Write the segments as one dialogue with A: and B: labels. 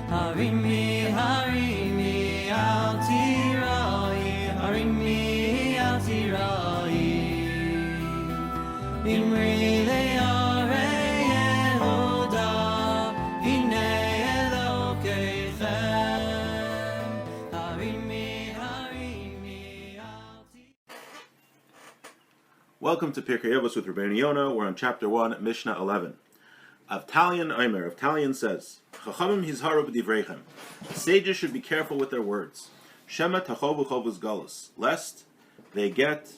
A: Harimi, harimi, al tirai, harimi, al tirai. Imri le'arei Yehuda, hinei Elokeichem. Harimi, harimi, al tirai.
B: Welcome to Pirkei Avos with Rabeinu Yonah. We're on chapter 1, Mishnah 11. Avtalion says, Chachamim hizharu b'divreichem. Sages should be careful with their words. Shema tachovu chovus galus, lest they get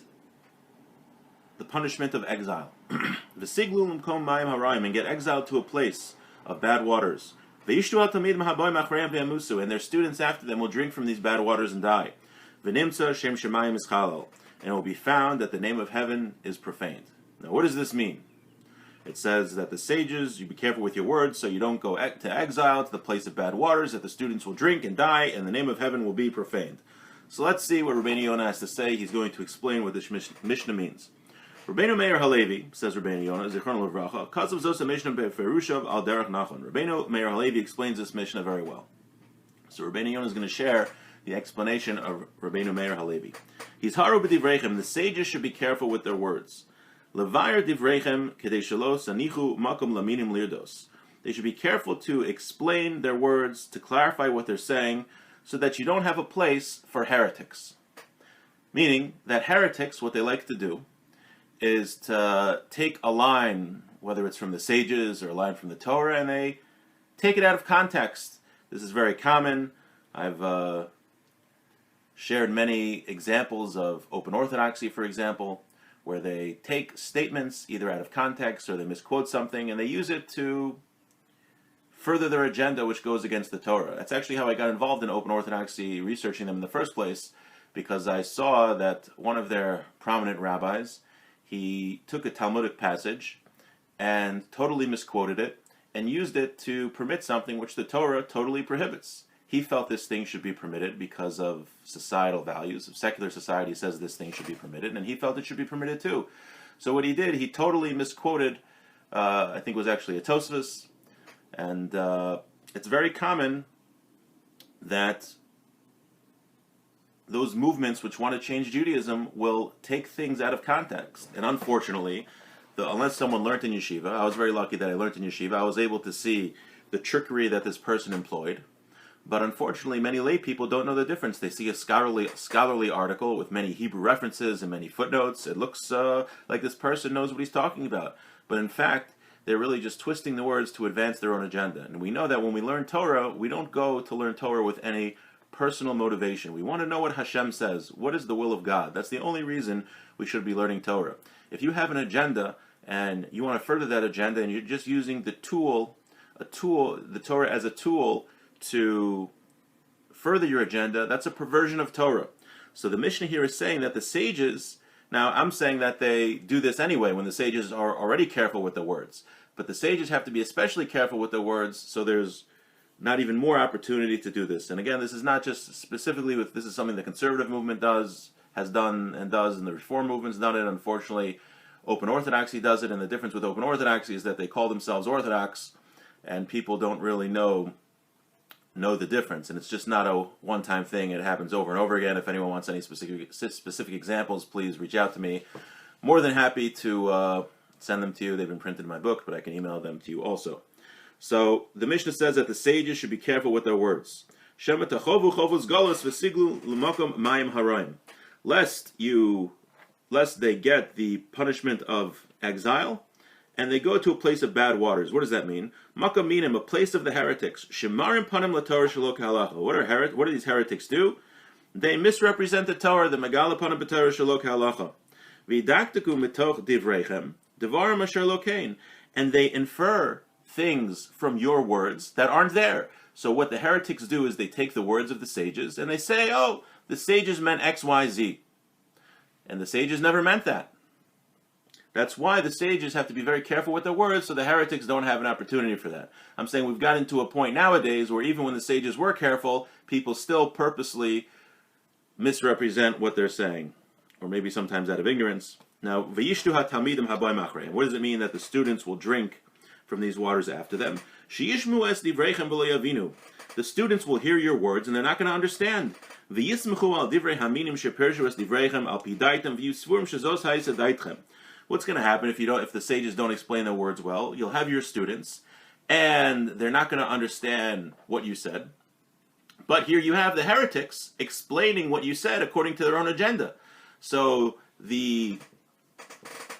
B: the punishment of exile. V'siglu l'mkom mayim harayim, and get exiled to a place of bad waters. V'yishtu al talmidim haboim achreim v'yamusu, and their students after them will drink from these bad waters and die. V'nimtza shem shemayim ischalal, and it will be found that the name of heaven is profaned. Now, what does this mean? It says that the sages, you be careful with your words so you don't go to exile, to the place of bad waters, that the students will drink and die, and the name of heaven will be profaned. So let's see what Rabeinu Yonah has to say. He's going to explain what this Mishnah means. Rabeinu Meir Halevi, says Rabeinu Yonah, Zichron Levracha, Kazav Zosa Mishnah Beferushav Al Derech Nachon. Rabeinu Meir Halevi explains this Mishnah very well. So Rabeinu Yonah is going to share the explanation of Rabeinu Meir Halevi. He's haru b'divreichem, the sages should be careful with their words. Levayer divreichem kedei shelo sanichu makom laminim lirdos. They should be careful to explain their words, to clarify what they're saying, so that you don't have a place for heretics. Meaning that heretics, what they like to do, is to take a line, whether it's from the sages or a line from the Torah, and they take it out of context. This is very common. I've shared many examples of open orthodoxy, for example, where they take statements either out of context or they misquote something and they use it to further their agenda, which goes against the Torah. That's actually how I got involved in open orthodoxy, researching them in the first place, because I saw that one of their prominent rabbis, he took a Talmudic passage and totally misquoted it and used it to permit something which the Torah totally prohibits. He felt this thing should be permitted because of societal values. Of secular society says this thing should be permitted, and he felt it should be permitted too. So what he did, he totally misquoted, I think it was actually a Tosfos, and it's very common that those movements which want to change Judaism will take things out of context. And unfortunately, unless someone learned in yeshiva, I was very lucky that I learned in yeshiva, I was able to see the trickery that this person employed. But unfortunately, many lay people don't know the difference. They see a scholarly article with many Hebrew references and many footnotes. It looks like this person knows what he's talking about. But in fact, they're really just twisting the words to advance their own agenda. And we know that when we learn Torah, we don't go to learn Torah with any personal motivation. We want to know what Hashem says. What is the will of God? That's the only reason we should be learning Torah. If you have an agenda and you want to further that agenda and you're just using the Torah as a tool to further your agenda, that's a perversion of Torah. So the Mishnah here is saying that the sages, now I'm saying that they do this anyway when the sages are already careful with the words, but the sages have to be especially careful with the words, so there's not even more opportunity to do this. And again, this is not just specifically with, this is something the conservative movement has done, and the Reform movement's done it. Unfortunately, open orthodoxy does it, and the difference with open orthodoxy is that they call themselves Orthodox, and people don't really know the difference, and it's just not a one-time thing. It happens over and over again. If anyone wants any specific examples, please reach out to me. More than happy to send them to you. They've been printed in my book, but I can email them to you also. So the Mishnah says that the sages should be careful with their words. Shema tachovu chovos galus v'siglu l'makom mayim harayim, lest they get the punishment of exile and they go to a place of bad waters. What does that mean? Makom minim, a place of the heretics. Shemarim panim laTorah shelo kehalacha. What do these heretics do? They misrepresent the Torah, the megala panim b'Torah shelo kehalacha. V'idaktiku mitoch divreichem devarim asher lo kain, and they infer things from your words that aren't there. So what the heretics do is they take the words of the sages and they say, oh, the sages meant X, Y, Z. And the sages never meant that. That's why the sages have to be very careful with their words, so the heretics don't have an opportunity for that. I'm saying we've gotten to a point nowadays where even when the sages were careful, people still purposely misrepresent what they're saying, or maybe sometimes out of ignorance. Now, v'yishtu ha-talmidim habayim achreim. What does it mean that the students will drink from these waters after them? She'yishmu es divreichem v'lo yavinu. the students will hear your words and they're not going to understand. What's going to happen if the sages don't explain their words well? You'll have your students, and they're not going to understand what you said. But here you have the heretics explaining what you said according to their own agenda. So the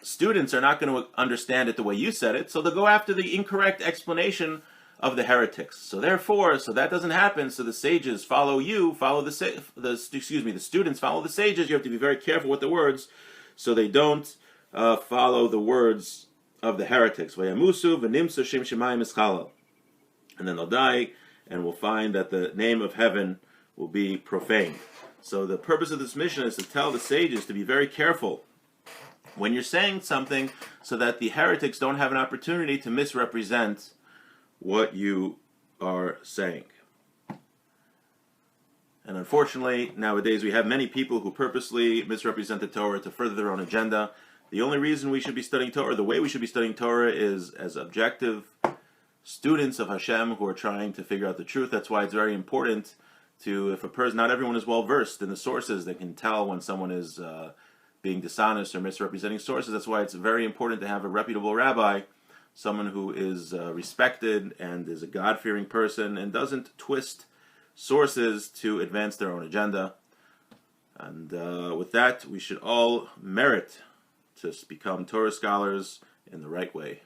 B: students are not going to understand it the way you said it, so they'll go after the incorrect explanation of the heretics. So therefore, so that doesn't happen, so the sages follow you, the students follow the sages. You have to be very careful with the words so they don't follow the words of the heretics. Vayamusu v'nimsu shem shemayim eschalal. And then they'll die, and we'll find that the name of heaven will be profaned. So the purpose of this mission is to tell the sages to be very careful when you're saying something so that the heretics don't have an opportunity to misrepresent what you are saying. And unfortunately, nowadays we have many people who purposely misrepresent the Torah to further their own agenda. The only reason we should be studying Torah, the way we should be studying Torah, is as objective students of Hashem who are trying to figure out the truth. That's why it's very important to, if a person, not everyone is well versed in the sources, they can tell when someone is being dishonest or misrepresenting sources. That's why it's very important to have a reputable rabbi, someone who is respected and is a God-fearing person and doesn't twist sources to advance their own agenda. And with that, we should all merit to become Torah scholars in the right way.